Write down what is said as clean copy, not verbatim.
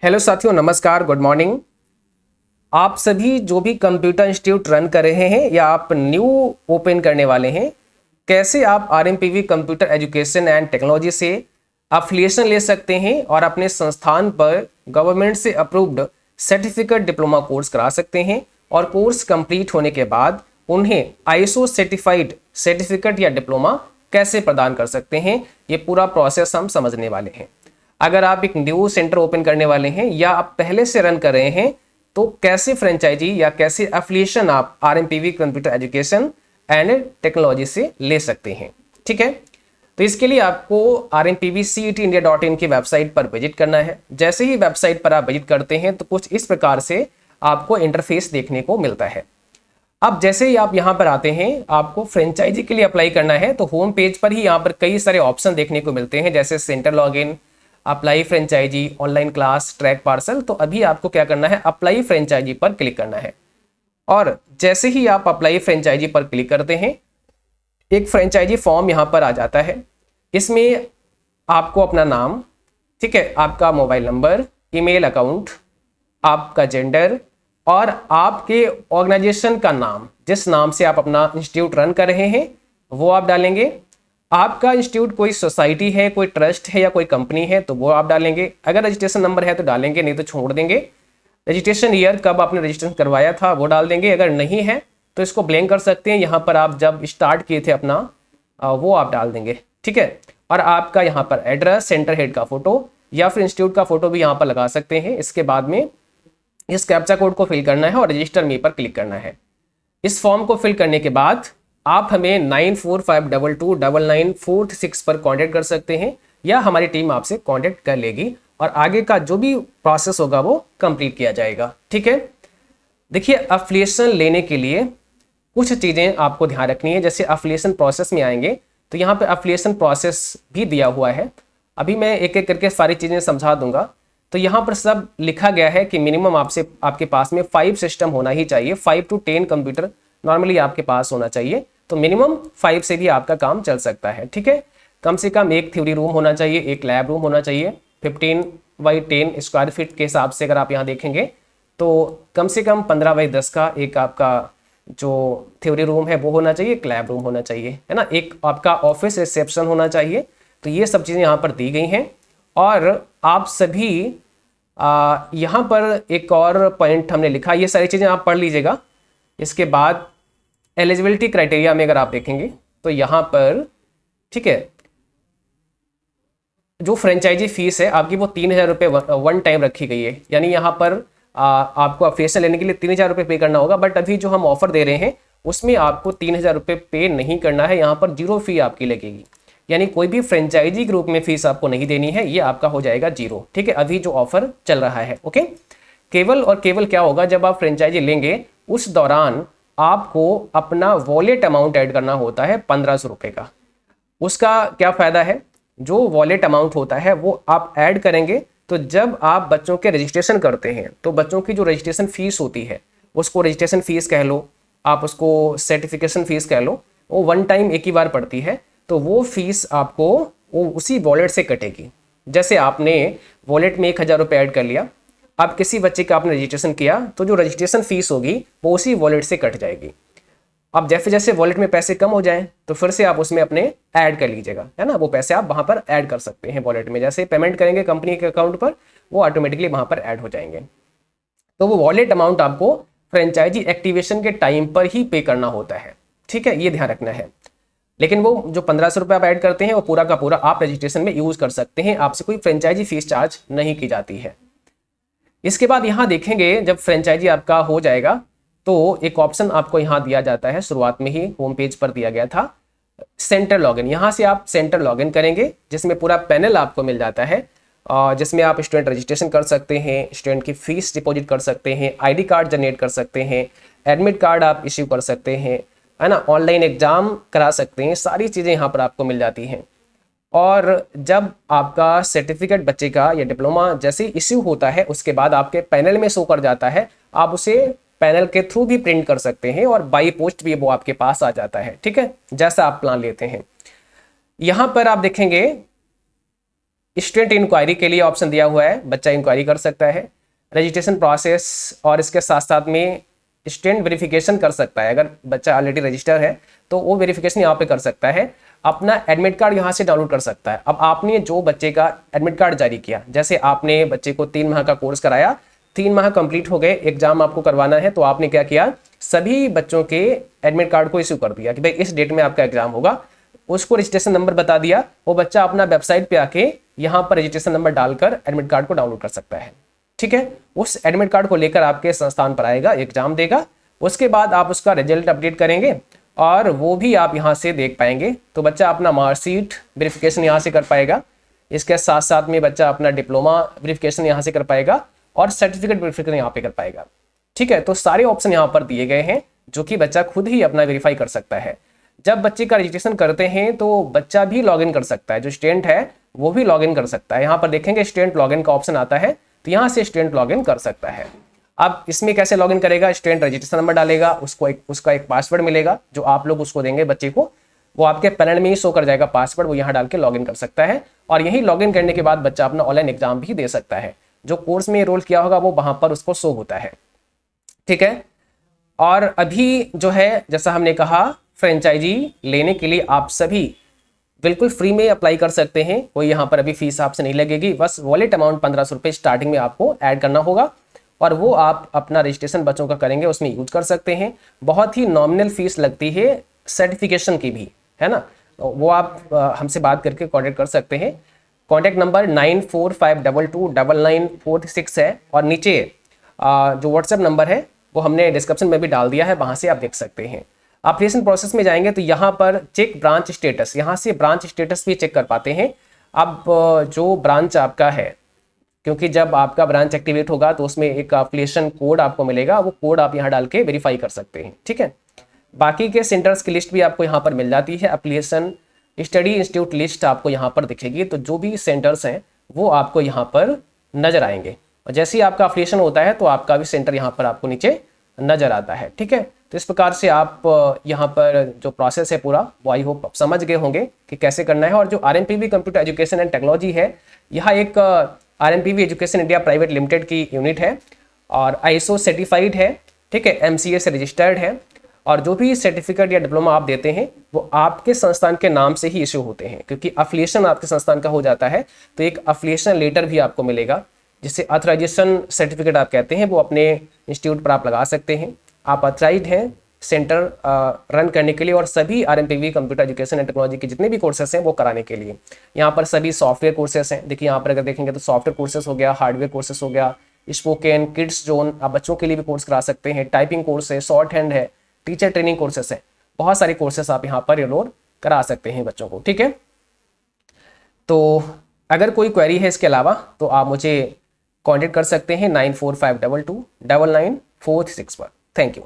Hello साथियों, नमस्कार, good morning. आप सभी जो भी कंप्यूटर इंस्टीट्यूट रन कर रहे हैं या आप न्यू ओपन करने वाले हैं, कैसे आप आरएमपीवी कंप्यूटर एजुकेशन एंड टेक्नोलॉजी से अफिलिएशन ले सकते हैं और अपने संस्थान पर गवर्नमेंट से अप्रूव्ड सर्टिफिकेट डिप्लोमा कोर्स करा सकते हैं और कोर्स कंप्लीट होने के बाद उन्हें आईएसओ सर्टिफाइड सर्टिफिकेट या डिप्लोमा कैसे प्रदान कर सकते हैं, ये पूरा प्रोसेस हम समझने वाले हैं। अगर आप एक न्यू सेंटर ओपन करने वाले हैं या आप पहले से रन कर रहे हैं तो कैसे फ्रेंचाइजी या कैसे एफिलिएशन आप आरएमपीवी कंप्यूटर एजुकेशन एंड टेक्नोलॉजी से ले सकते हैं। ठीक है, तो इसके लिए आपको rmpvcetindia.in की वेबसाइट पर विजिट करना है। जैसे ही वेबसाइट पर आप विजिट करते हैं तो कुछ इस प्रकार से आपको इंटरफेस देखने को मिलता है। अब जैसे ही आप यहाँ पर आते हैं, आपको फ्रेंचाइजी के लिए अप्लाई करना है तो होम पेज पर ही यहाँ पर कई सारे ऑप्शन देखने को मिलते हैं, जैसे centre login, apply franchisee, online class, track parcel. तो अभी आपको क्या करना है, अप्लाई फ्रेंचाइजी पर क्लिक करना है। और जैसे ही आप अप्लाई फ्रेंचाइजी पर क्लिक करते हैं, एक फ्रेंचाइजी फॉर्म यहाँ पर आ जाता है। इसमें आपको अपना नाम, ठीक है, आपका मोबाइल नंबर, ईमेल अकाउंट, आपका जेंडर और आपके ऑर्गेनाइजेशन का नाम, जिस नाम से आप अपना इंस्टीट्यूट रन कर रहे हैं वो आप डालेंगे। आपका इंस्टीट्यूट कोई सोसाइटी है, कोई ट्रस्ट है या कोई कंपनी है तो वो आप डालेंगे। अगर रजिस्ट्रेशन नंबर है तो डालेंगे, नहीं तो छोड़ देंगे। रजिस्ट्रेशन ईयर, कब आपने रजिस्ट्रेशन करवाया था वो डाल देंगे। अगर नहीं है तो इसको ब्लैंक कर सकते हैं। यहाँ पर आप जब स्टार्ट किए थे अपना वो आप डाल देंगे। ठीक है, और आपका यहाँ पर एड्रेस, सेंटर हेड का फोटो या फिर इंस्टीट्यूट का फोटो भी यहाँ पर लगा सकते हैं। इसके बाद में इस कैप्चा कोड को फिल करना है और रजिस्टर मी पर क्लिक करना है। इस फॉर्म को फिल करने के बाद आप हमें 9452299446 पर कांटेक्ट कर सकते हैं या हमारी टीम आपसे कांटेक्ट कर लेगी और आगे का जो भी प्रोसेस होगा वो कंप्लीट किया जाएगा। ठीक है, देखिए, अफिलिएशन लेने के लिए कुछ चीज़ें आपको ध्यान रखनी है। जैसे अफिलिएशन प्रोसेस में आएंगे तो यहाँ पे अफिलिएशन प्रोसेस भी दिया हुआ है। अभी मैं एक एक करके सारी चीज़ें समझा दूंगा। तो यहाँ पर सब लिखा गया है कि मिनिमम आपके पास में 5 सिस्टम होना ही चाहिए। 5 to 10 कंप्यूटर नॉर्मली आपके पास होना चाहिए। तो मिनिमम 5 से भी आपका काम चल सकता है। ठीक है, कम से कम एक थ्योरी रूम होना चाहिए, एक लैब रूम होना चाहिए। 15 बाई 10 स्क्वायर फीट के हिसाब से अगर आप यहाँ देखेंगे तो कम से कम 15 बाई 10 का एक आपका जो थ्योरी रूम है वो होना चाहिए, एक लैब रूम होना चाहिए, है ना। एक आपका ऑफिस रिसेप्शन होना चाहिए। तो ये सब चीज़ें यहाँ पर दी गई हैं। और आप सभी यहाँ पर एक और पॉइंट हमने लिखा, ये सारी चीज़ें आप पढ़ लीजिएगा। इसके बाद एलिजिबिलिटी क्राइटेरिया में अगर आप देखेंगे तो यहाँ पर, ठीक है, जो फ्रेंचाइजी फीस है आपकी वो 3000 रुपये वन टाइम रखी गई है। यानी यहाँ पर आपको अफिलिएशन लेने के लिए 3000 रुपये पे करना होगा। बट अभी जो हम ऑफर दे रहे हैं उसमें आपको 3000 रुपये पे नहीं करना है। यहाँ पर 0 फी आपकी लगेगी, यानी कोई भी फ्रेंचाइजी ग्रुप में फीस आपको नहीं देनी है, ये आपका हो जाएगा 0। ठीक है, अभी जो ऑफर चल रहा है। ओके, केवल और केवल क्या होगा, जब आप फ्रेंचाइजी लेंगे उस दौरान आपको अपना वॉलेट अमाउंट ऐड करना होता है 1500 रुपये का। उसका क्या फ़ायदा है, जो वॉलेट अमाउंट होता है वो आप ऐड करेंगे तो जब आप बच्चों के रजिस्ट्रेशन करते हैं तो बच्चों की जो रजिस्ट्रेशन फ़ीस होती है, उसको रजिस्ट्रेशन फ़ीस कह लो, आप उसको सर्टिफिकेशन फ़ीस कह लो, वो वन टाइम एक ही बार पड़ती है। तो वो फीस आपको वो उसी वॉलेट से कटेगी। जैसे आपने वॉलेट में 1000 रुपये ऐड कर लिया, अब किसी बच्चे का आपने रजिस्ट्रेशन किया तो जो रजिस्ट्रेशन फीस होगी वो उसी वॉलेट से कट जाएगी। अब जैसे जैसे वॉलेट में पैसे कम हो जाएं तो फिर से आप उसमें अपने ऐड कर लीजिएगा, है ना। वो पैसे आप वहाँ पर ऐड कर सकते हैं वॉलेट में। जैसे पेमेंट करेंगे कंपनी के अकाउंट पर, वो ऑटोमेटिकली वहाँ पर ऐड हो जाएंगे। तो वो वॉलेट अमाउंट आपको फ्रेंचाइजी एक्टिवेशन के टाइम पर ही पे करना होता है। ठीक है, ये ध्यान रखना है। लेकिन वो जो 1500 रुपये आप ऐड करते हैं वो पूरा का पूरा आप रजिस्ट्रेशन में यूज़ कर सकते हैं। आपसे कोई फ्रेंचाइजी फीस चार्ज नहीं की जाती है। इसके बाद यहाँ देखेंगे, जब फ्रेंचाइजी आपका हो जाएगा तो एक ऑप्शन आपको यहाँ दिया जाता है, शुरुआत में ही होम पेज पर दिया गया था, सेंटर लॉगिन। यहाँ से आप सेंटर लॉगिन करेंगे जिसमें पूरा पैनल आपको मिल जाता है, जिसमें आप स्टूडेंट रजिस्ट्रेशन कर सकते हैं, स्टूडेंट की फीस डिपॉजिट कर सकते हैं, आईडी कार्ड जनरेट कर सकते हैं, एडमिट कार्ड आप इश्यू कर सकते हैं, है ना, ऑनलाइन एग्जाम करा सकते हैं। सारी चीज़ें यहाँ पर आपको मिल जाती हैं। और जब आपका सर्टिफिकेट बच्चे का या डिप्लोमा जैसे इश्यू होता है उसके बाद आपके पैनल में शो कर जाता है, आप उसे पैनल के थ्रू भी प्रिंट कर सकते हैं और बाई पोस्ट भी वो आपके पास आ जाता है। ठीक है, जैसा आप प्लान लेते हैं। यहाँ पर आप देखेंगे स्टूडेंट इंक्वायरी के लिए ऑप्शन दिया हुआ है, बच्चा इंक्वायरी कर सकता है। रजिस्ट्रेशन प्रोसेस और इसके साथ साथ में स्टूडेंट वेरिफिकेशन कर सकता है, अगर बच्चा ऑलरेडी रजिस्टर है तो वो वेरिफिकेशन यहाँ पे कर सकता है। अपना एडमिट कार्ड यहाँ से डाउनलोड कर सकता है। अब आपने जो बच्चे का एडमिट कार्ड जारी किया, जैसे आपने बच्चे को 3 माह का कोर्स कराया, 3 माह कंप्लीट हो गए, एग्जाम आपको करवाना है, तो आपने क्या किया, सभी बच्चों के एडमिट कार्ड को इश्यू कर दिया कि भाई इस डेट में आपका एग्जाम होगा, उसको रजिस्ट्रेशन नंबर बता दिया, वो बच्चा अपना वेबसाइट पे आके यहाँ पर रजिस्ट्रेशन नंबर डालकर एडमिट कार्ड को डाउनलोड कर सकता है। ठीक है, उस एडमिट कार्ड को लेकर आपके संस्थान पर आएगा, एग्जाम देगा, उसके बाद आप उसका रिजल्ट अपडेट करेंगे और वो भी आप यहाँ से देख पाएंगे। तो बच्चा अपना मार्कशीट वेरिफिकेशन यहाँ से कर पाएगा, इसके साथ साथ में बच्चा अपना डिप्लोमा वेरिफिकेशन यहाँ से कर पाएगा और सर्टिफिकेट वेरिफिकेशन यहाँ पे कर पाएगा। ठीक है, तो सारे ऑप्शन यहाँ पर दिए गए हैं जो कि बच्चा खुद ही अपना वेरीफाई कर सकता है। जब बच्चे का रजिस्ट्रेशन करते हैं तो बच्चा भी लॉगिन कर सकता है, जो स्टूडेंट है वो भी लॉगिन कर सकता है। यहाँ पर देखेंगे स्टूडेंट लॉगिन का ऑप्शन आता है, तो यहाँ से स्टूडेंट लॉगिन कर सकता है। अब इसमें कैसे लॉगिन करेगा, स्टूडेंट रजिस्ट्रेशन नंबर डालेगा, उसका एक पासवर्ड मिलेगा जो आप लोग उसको देंगे बच्चे को, वो आपके पैनल में ही शो कर जाएगा पासवर्ड, वो यहाँ डाल के लॉगिन कर सकता है और यही लॉगिन करने के बाद बच्चा अपना ऑनलाइन एग्जाम भी दे सकता है। जो कोर्स में एनरोल किया होगा वो वहां पर उसको शो होता है। ठीक है, और अभी जो है जैसा हमने कहा, फ्रेंचाइजी लेने के लिए आप सभी बिल्कुल फ्री में अप्लाई कर सकते हैं, कोई यहाँ पर अभी फीस आपसे नहीं लगेगी, बस वॉलेट अमाउंट 1500 रुपये स्टार्टिंग में आपको ऐड करना होगा और वो आप अपना रजिस्ट्रेशन बच्चों का करेंगे उसमें यूज कर सकते हैं। बहुत ही नॉमिनल फीस लगती है सर्टिफिकेशन की भी, है ना, वो आप हमसे बात करके कॉन्टेक्ट कर सकते हैं। कॉन्टैक्ट नंबर 9452299446 है और नीचे जो व्हाट्सएप नंबर है वो हमने डिस्क्रिप्शन में भी डाल दिया है, वहाँ से आप देख सकते हैं। एप्लीकेशन प्रोसेस में जाएंगे तो यहाँ पर चेक ब्रांच स्टेटस, यहाँ से ब्रांच स्टेटस भी चेक कर पाते हैं। अब जो ब्रांच आपका है, क्योंकि जब आपका ब्रांच एक्टिवेट होगा तो उसमें एक एप्लीकेशन कोड आपको मिलेगा, वो कोड आप यहाँ डाल के वेरीफाई कर सकते हैं। ठीक है, बाकी के सेंटर्स की लिस्ट भी आपको यहाँ पर मिल जाती है, एप्लीकेशन स्टडी इंस्टीट्यूट लिस्ट आपको यहाँ पर दिखेगी, तो जो भी सेंटर्स हैं वो आपको यहाँ पर नजर आएंगे और जैसे ही आपका एप्लीकेशन होता है तो आपका भी सेंटर यहाँ पर आपको नीचे नजर आता है। ठीक है, तो इस प्रकार से आप यहाँ पर जो प्रोसेस है पूरा वो आई होप समझ गए होंगे कि कैसे करना है। और जो RMPV computer education and technology है, यह एक RMPV education India private limited की यूनिट है और ISO सर्टिफाइड है। ठीक है, MCA से रजिस्टर्ड है और जो भी सर्टिफिकेट या डिप्लोमा आप देते हैं वो आपके संस्थान के नाम से ही इश्यू होते हैं, क्योंकि अफिलिएशन आपके संस्थान का हो जाता है तो एक अफिलिएशन लेटर भी आपको मिलेगा, जिसे ऑथराइजेशन सर्टिफिकेट आप कहते हैं, वो अपने इंस्टीट्यूट पर आप लगा सकते हैं। आप ऑथराइज्ड हैं सेंटर रन करने के लिए और सभी RMPV computer education and technology के जितने भी कोर्सेस हैं वो कराने के लिए। यहाँ पर सभी सॉफ्टवेयर कोर्सेस हैं, देखिए यहाँ पर अगर देखेंगे तो सॉफ्टवेयर कोर्सेस हो गया, हार्डवेयर कोर्सेस हो गया, स्पोकन, किड्स जोन, आप बच्चों के लिए भी कोर्स करा सकते हैं, टाइपिंग कोर्स है, शॉर्ट हैंड है, टीचर ट्रेनिंग कोर्सेस है, बहुत सारे कोर्सेस आप यहाँ पर एनरोल करा सकते हैं बच्चों को। ठीक है, तो अगर कोई क्वेरी है इसके अलावा तो आप मुझे कॉन्टेक्ट कर सकते हैं 9452299446 पर। Thank you.